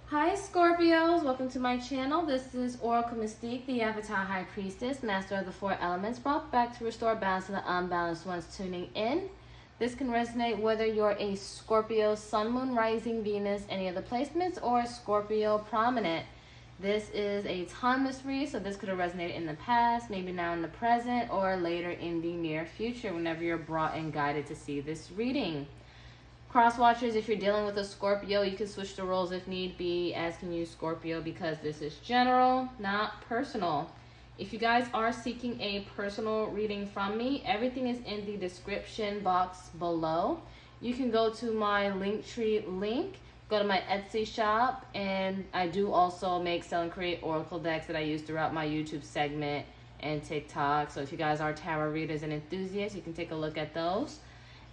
Hi Scorpios, welcome to my channel. This is Oracle Mystique, the Avatar High Priestess, Master of the Four Elements, brought back to restore balance to the unbalanced ones tuning in. This can resonate whether you're a Scorpio, Sun, Moon, Rising, Venus, any of the placements, or a Scorpio Prominent. This is a timeless read, so this could have resonated in the past, maybe now in the present, or later in the near future, whenever you're brought and guided to see this reading. Cross watchers, if you're dealing with a Scorpio, you can switch the roles if need be, as can you, Scorpio, because this is general, not personal. If you guys are seeking a personal reading from me, everything is in the description box below. You can go to my Linktree link, go to my Etsy shop, and I do also make, sell, and create oracle decks that I use throughout my YouTube segment and TikTok. So if you guys are tarot readers and enthusiasts, you can take a look at those.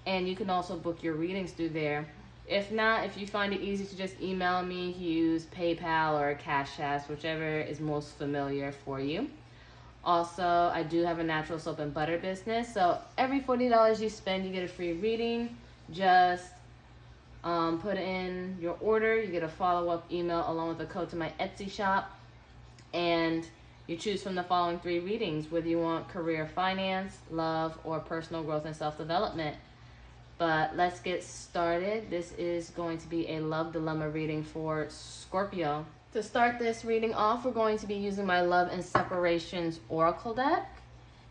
And you can also book your readings through there. If not, if you find it easy to just email me, use PayPal or Cash App, whichever is most familiar for you. Also, I do have a natural soap and butter business. So every $40 you spend, you get a free reading. Just put in your order. You get a follow-up email along with a code to my Etsy shop. And you choose from the following 3 readings, whether you want career, finance, love, or personal growth and self-development. But let's get started. This is going to be a love dilemma reading for Scorpio. To start this reading off, we're going to be using my Love and Separations Oracle deck.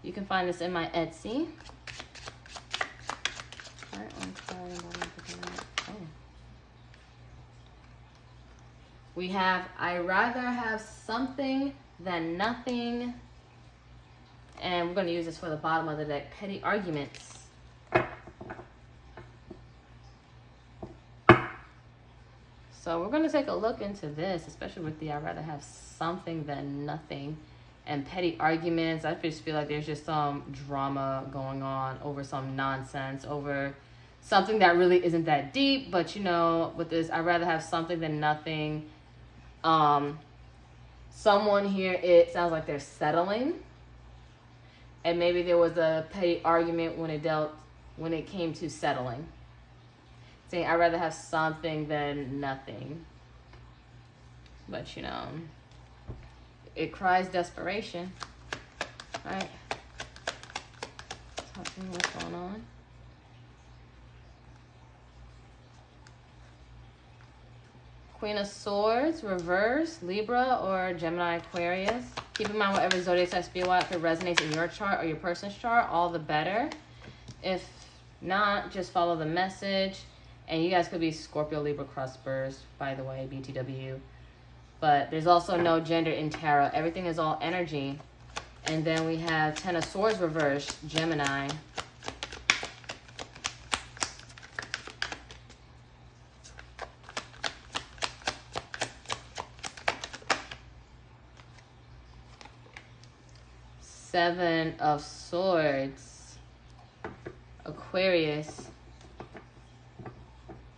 You can find this in my Etsy. We have I rather have something than nothing. And we're going to use this for the bottom of the deck, petty arguments. So we're going to take a look into this, especially with the I'd rather have something than nothing and petty arguments. I just feel like there's just some drama going on over some nonsense, over something that really isn't that deep. But, you know, with this I'd rather have something than nothing. Someone here, it sounds like they're settling. And maybe there was a petty argument when it came to settling. Saying I'd rather have something than nothing. But, you know, it cries desperation. Right? Talking what's going on. Queen of Swords, reverse, Libra, or Gemini, Aquarius. Keep in mind whatever zodiac sign SPY, if it resonates in your chart or your person's chart, all the better. If not, just follow the message. And you guys could be Scorpio, Libra, Crossburs, by the way, BTW. But there's also no gender in tarot. Everything is all energy. And then we have Ten of Swords reversed, Gemini. Seven of Swords, Aquarius.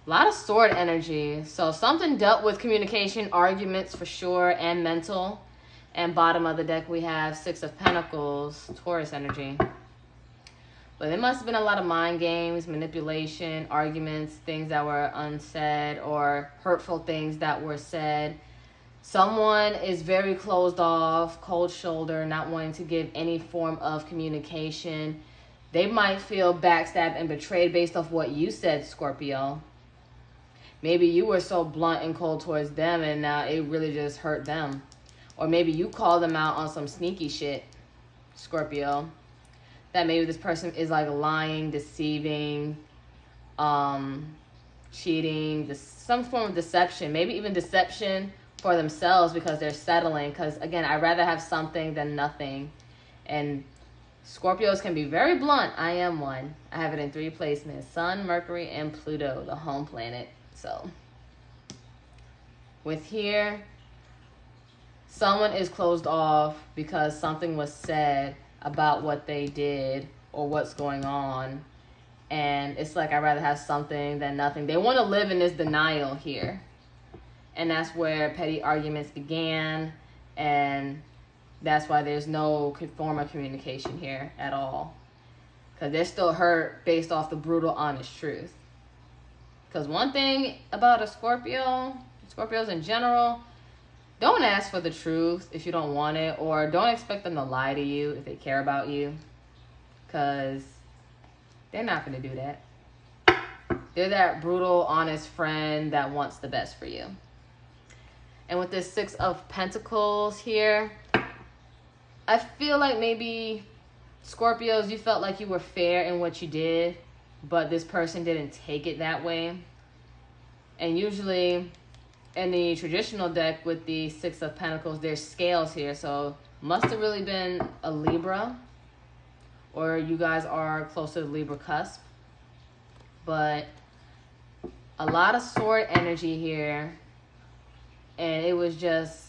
A lot of sword energy. So something dealt with communication, arguments for sure, and mental. And bottom of the deck we have Six of Pentacles, Taurus energy. But there must have been a lot of mind games, manipulation, arguments, things that were unsaid, or hurtful things that were said. Someone is very closed off, cold shoulder, not wanting to give any form of communication. They might feel backstabbed and betrayed based off what you said, Scorpio. Maybe you were so blunt and cold towards them and now it really just hurt them. Or maybe you called them out on some sneaky shit, Scorpio. That maybe this person is like lying, deceiving, cheating, some form of deception. Maybe even deception for themselves because they're settling. Because again, I'd rather have something than nothing. And Scorpios can be very blunt. I am one. I have it in 3 placements. Sun, Mercury, and Pluto, the home planet. So, with here, someone is closed off because something was said about what they did or what's going on. And it's like, I'd rather have something than nothing. They want to live in this denial here. And that's where petty arguments began. And that's why there's no form of communication here at all. Because they're still hurt based off the brutal, honest truth. Because one thing about a Scorpio, Scorpios in general, don't ask for the truth if you don't want it, or don't expect them to lie to you if they care about you, because they're not going to do that. They're that brutal, honest friend that wants the best for you. And with this Six of Pentacles here, I feel like maybe Scorpios, you felt like you were fair in what you did, but this person didn't take it that way. And usually in the traditional deck with the Six of Pentacles, there's scales here. So must have really been a Libra, or you guys are close to the Libra cusp. But a lot of sword energy here. And it was just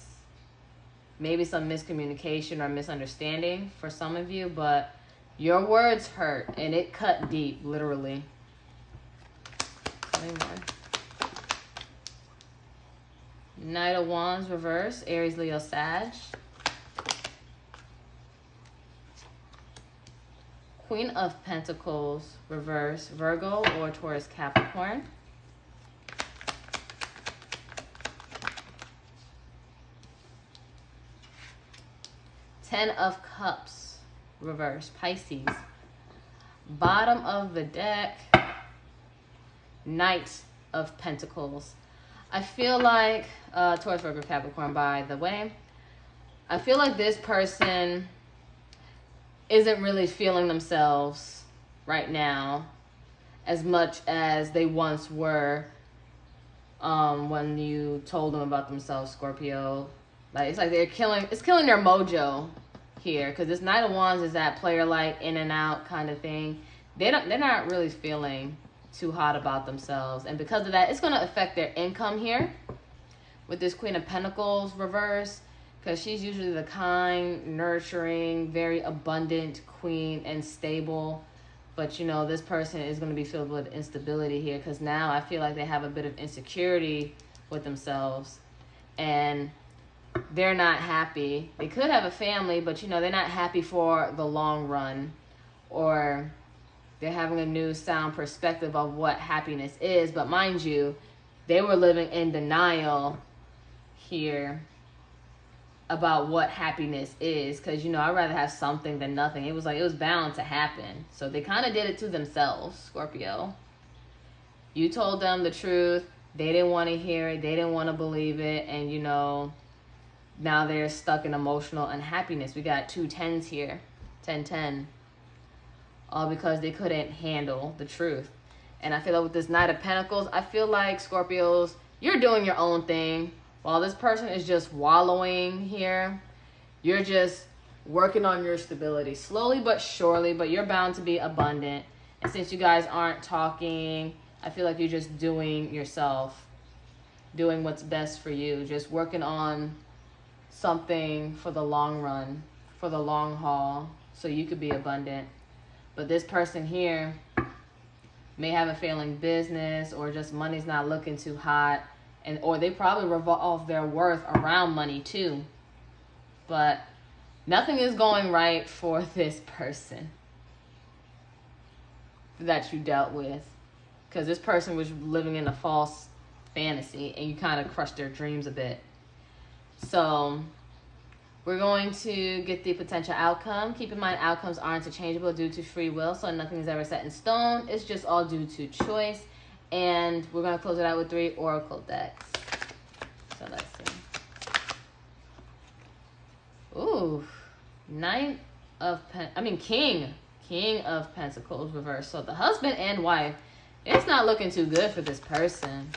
maybe some miscommunication or misunderstanding for some of you, but your words hurt and it cut deep, literally. Knight of Wands reverse, Aries, Leo, Sag. Queen of Pentacles reverse, Virgo or Taurus, Capricorn. Ten of Cups reverse, Pisces. Bottom of the deck, Knight of Pentacles. I feel like, Taurus, Virgo, Capricorn, by the way, I feel like this person isn't really feeling themselves right now as much as they once were when you told them about themselves, Scorpio. Like, it's like it's killing their mojo here, because this Knight of Wands is that player like in and out kind of thing. They're not really feeling too hot about themselves, and because of that, it's going to affect their income here with this Queen of Pentacles reverse, because she's usually the kind, nurturing, very abundant queen and stable. But you know, this person is going to be filled with instability here, because now I feel like they have a bit of insecurity with themselves and they're not happy. They could have a family, but you know, they're not happy for the long run, or they're having a new sound perspective of what happiness is. But mind you, they were living in denial here about what happiness is, because you know, I'd rather have something than nothing. It was bound to happen. So they kind of did it to themselves, Scorpio. You told them the truth, they didn't want to hear it, they didn't want to believe it, and you know, now they're stuck in emotional unhappiness. We got 2 10s here, 10-10, all because they couldn't handle the truth. And I feel like with this Knight of Pentacles, I feel like Scorpios, you're doing your own thing. While this person is just wallowing here, you're just working on your stability slowly but surely, but you're bound to be abundant. And since you guys aren't talking, I feel like you're just doing yourself, doing what's best for you, just working on something for the long run, for the long haul, so you could be abundant. But this person here may have a failing business, or just money's not looking too hot, and or they probably revolve their worth around money too. But nothing is going right for this person that you dealt with, because this person was living in a false fantasy and you kind of crushed their dreams a bit. So we're going to get the potential outcome. Keep in mind, outcomes are interchangeable due to free will, so nothing is ever set in stone. It's just all due to choice. And we're going to close it out with 3 oracle decks. So let's see. Ooh, King of Pentacles reverse. So the husband and wife, it's not looking too good for this person.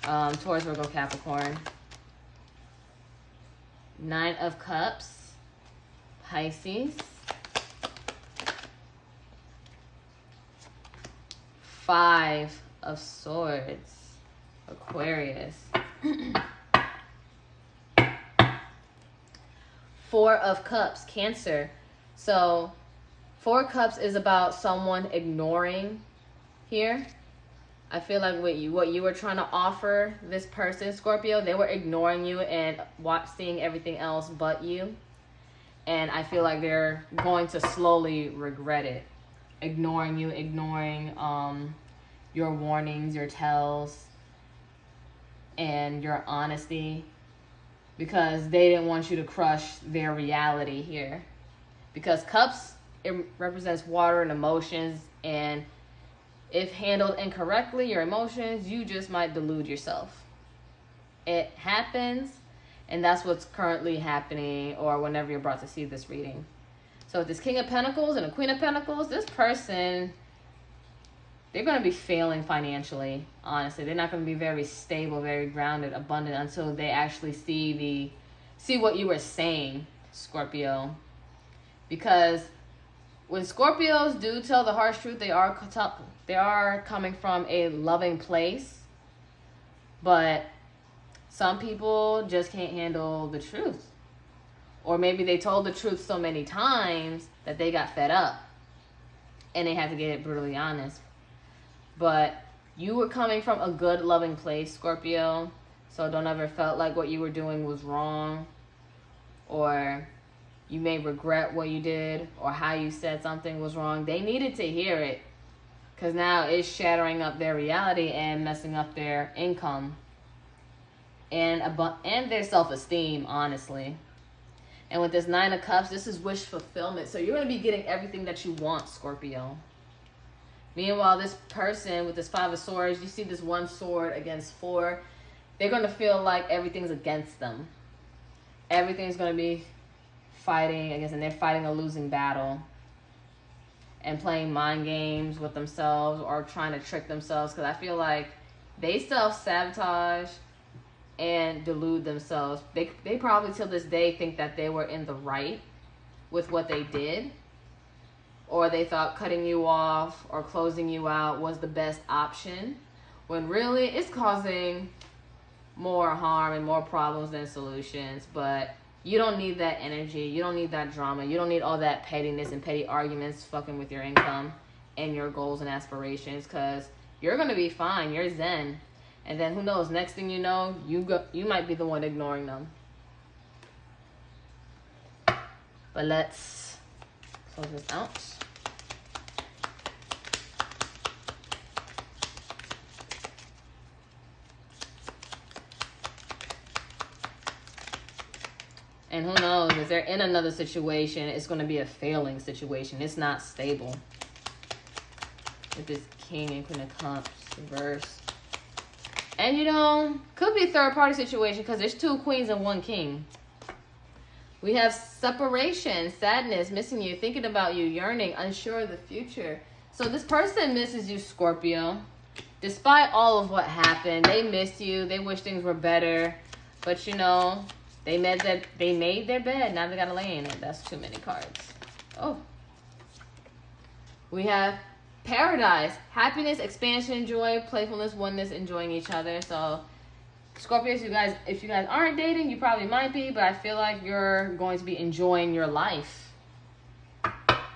Taurus, Virgo, Capricorn. 9 of Cups, Pisces. 5 of Swords, Aquarius. 4 of Cups, Cancer. So 4 Cups is about someone ignoring here. I feel like what you were trying to offer this person, Scorpio, they were ignoring you and seeing everything else but you. And I feel like they're going to slowly regret it. Ignoring you, ignoring your warnings, your tells. and your honesty, because they didn't want you to crush their reality here. Because cups, it represents water and emotions, and if handled incorrectly, your emotions, you just might delude yourself. It happens, and that's what's currently happening, or whenever you're about to see this reading. So with this King of Pentacles and a Queen of Pentacles, this person, they're going to be failing financially, honestly. They're not going to be very stable, very grounded, abundant, until they actually see what you were saying, Scorpio. Because when Scorpios do tell the harsh truth, they are coming from a loving place. But some people just can't handle the truth. Or maybe they told the truth so many times that they got fed up and they had to get it brutally honest. But you were coming from a good, loving place, Scorpio. So don't ever felt like what you were doing was wrong, or you may regret what you did, or how you said something was wrong. They needed to hear it, because now it's shattering up their reality and messing up their income and their self-esteem, honestly. And with this Nine of Cups, this is wish fulfillment. So you're going to be getting everything that you want, Scorpio. Meanwhile, this person with this Five of Swords, you see this one sword against four. They're going to feel like everything's against them. Everything's going to be fighting against, and they're fighting a losing battle. And playing mind games with themselves, or trying to trick themselves. Because I feel like they self-sabotage and delude themselves. They probably till this day think that they were in the right with what they did. Or they thought cutting you off or closing you out was the best option, when really it's causing more harm and more problems than solutions. But you don't need that energy. You don't need that drama. You don't need all that pettiness and petty arguments fucking with your income and your goals and aspirations, because you're going to be fine. You're zen. And then who knows, next thing you know, you might be the one ignoring them. But let's close this out. And who knows, if they're in another situation, it's going to be a failing situation. It's not stable. With this King and Queen of Cups reverse. And you know, could be a third party situation, because there's two queens and one king. We have separation, sadness, missing you, thinking about you, yearning, unsure of the future. So this person misses you, Scorpio. Despite all of what happened, they miss you. They wish things were better. But you know, they made their bed. Now they gotta lay in it. That's too many cards. Oh. We have paradise, happiness, expansion, joy, playfulness, oneness, enjoying each other. So Scorpios, if you guys aren't dating, you probably might be, but I feel like you're going to be enjoying your life.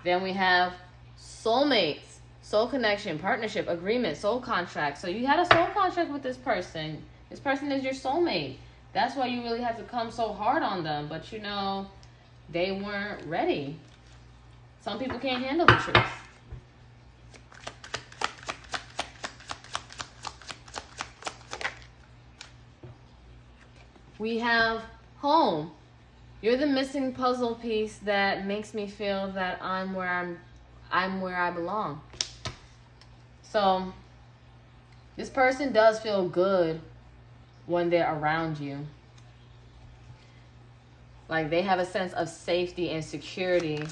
Then we have soulmates, soul connection, partnership, agreement, soul contract. So you had a soul contract with this person. This person is your soulmate. That's why you really had to come so hard on them. But you know, they weren't ready. Some people can't handle the truth. We have home. You're the missing puzzle piece that makes me feel that I'm where I belong. So this person does feel good when they're around you. Like they have a sense of safety and security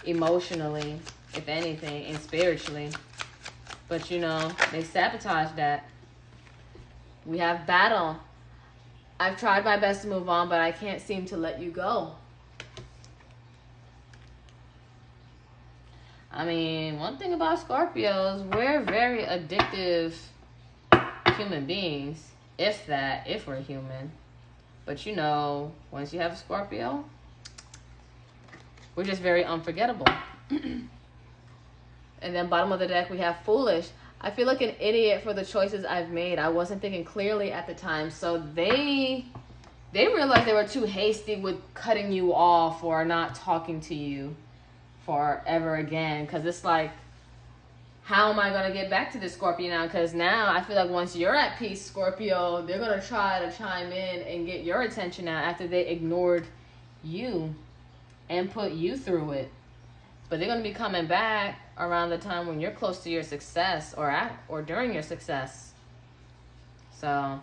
emotionally, if anything, and spiritually. But you know, they sabotage that. We have battle. I've tried my best to move on, but I can't seem to let you go. I mean, one thing about Scorpios, we're very addictive human beings. If we're human. But you know, once you have a Scorpio, we're just very unforgettable. And then bottom of the deck, we have foolish. I feel like an idiot for the choices I've made. I wasn't thinking clearly at the time. So they realized they were too hasty with cutting you off or not talking to you forever again. Because it's like, how am I going to get back to the Scorpio now? Because now I feel like once you're at peace, Scorpio, they're going to try to chime in and get your attention now after they ignored you and put you through it. But they're going to be coming back around the time when you're close to your success or during your success. So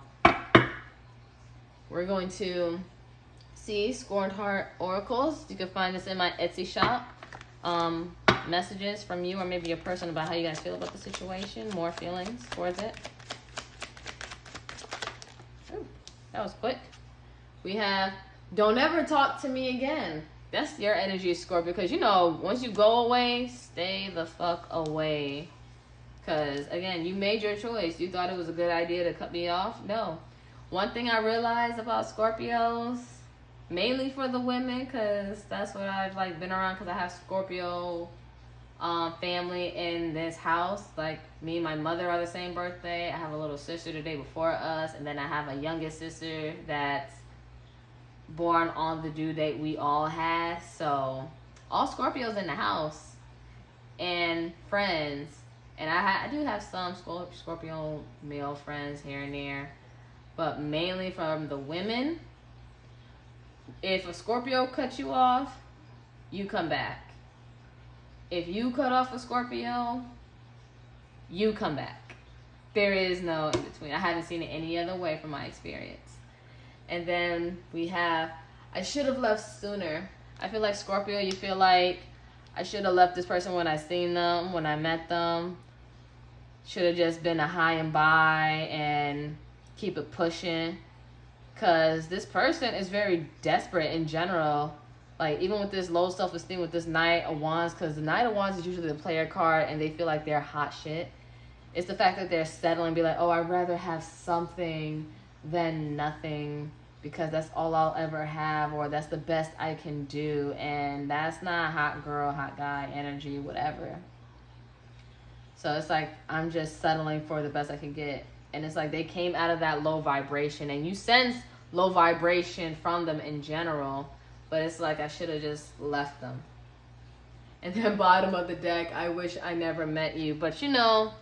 we're going to see Scorned Heart Oracles. You can find this in my Etsy shop. Messages from you or maybe your person about how you guys feel about the situation. More feelings towards it. Ooh, that was quick. We have, don't ever talk to me again. That's your energy, Scorpio, because, you know, once you go away, stay the fuck away. Because, again, you made your choice. You thought it was a good idea to cut me off. No. One thing I realized about Scorpios, mainly for the women, because that's what I've, like, been around, because I have Scorpio family in this house. Like, me and my mother are the same birthday. I have a little sister the day before us, and then I have a youngest sister that's born on the due date we all had. So all Scorpios in the house and friends, and I do have some Scorpio male friends here and there, but mainly from the women. If a Scorpio cuts you off, you come back. If you cut off a Scorpio, you come back. There is no in between. I haven't seen it any other way from my experience. And then we have, I should have left sooner. I feel like Scorpio, you feel like I should have left this person when I seen them, when I met them. Should have just been a high and by and keep it pushing. Because this person is very desperate in general. Like, even with this low self-esteem, with this Knight of Wands, because the Knight of Wands is usually the player card and they feel like they're hot shit. It's the fact that they're settling, be like, oh, I'd rather have something than nothing because that's all I'll ever have, or that's the best I can do. And that's not hot girl, hot guy energy, whatever. So it's like, I'm just settling for the best I can get. And it's like they came out of that low vibration, and you sense low vibration from them in general. But it's like I should have just left them. And then bottom of the deck, I wish I never met you. But you know,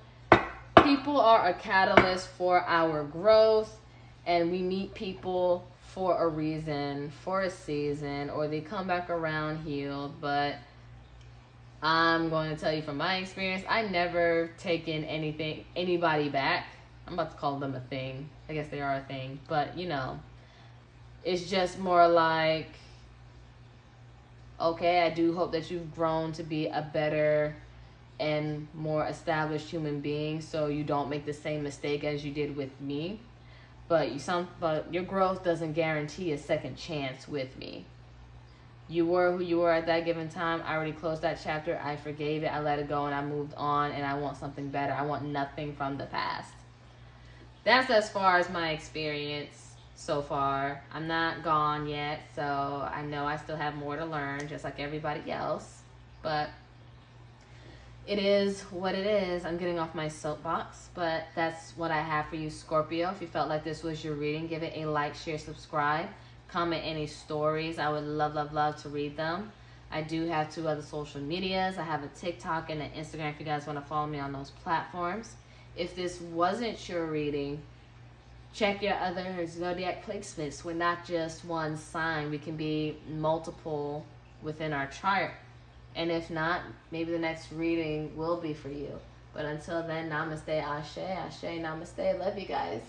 people are a catalyst for our growth. And we meet people for a reason, for a season, or they come back around healed. But I'm going to tell you from my experience, I never taken anybody back. I'm about to call them a thing. I guess they are a thing. But, you know, it's just more like, okay, I do hope that you've grown to be a better and more established human being, so you don't make the same mistake as you did with me. But your growth doesn't guarantee a second chance with me. You were who you were at that given time. I already closed that chapter. I forgave it. I let it go, and I moved on, and I want something better. I want nothing from the past. That's as far as my experience so far. I'm not gone yet, so I know I still have more to learn, just like everybody else. But it is what it is. I'm getting off my soapbox, but that's what I have for you, Scorpio. If you felt like this was your reading, give it a like, share, subscribe, comment any stories. I would love, love, love to read them. I do have 2 other social medias. I have a TikTok and an Instagram if you guys want to follow me on those platforms. If this wasn't your reading, check your other zodiac placements. We're not just one sign. We can be multiple within our chart. And if not, maybe the next reading will be for you. But until then, namaste, ashe, ashe, namaste. Love you guys.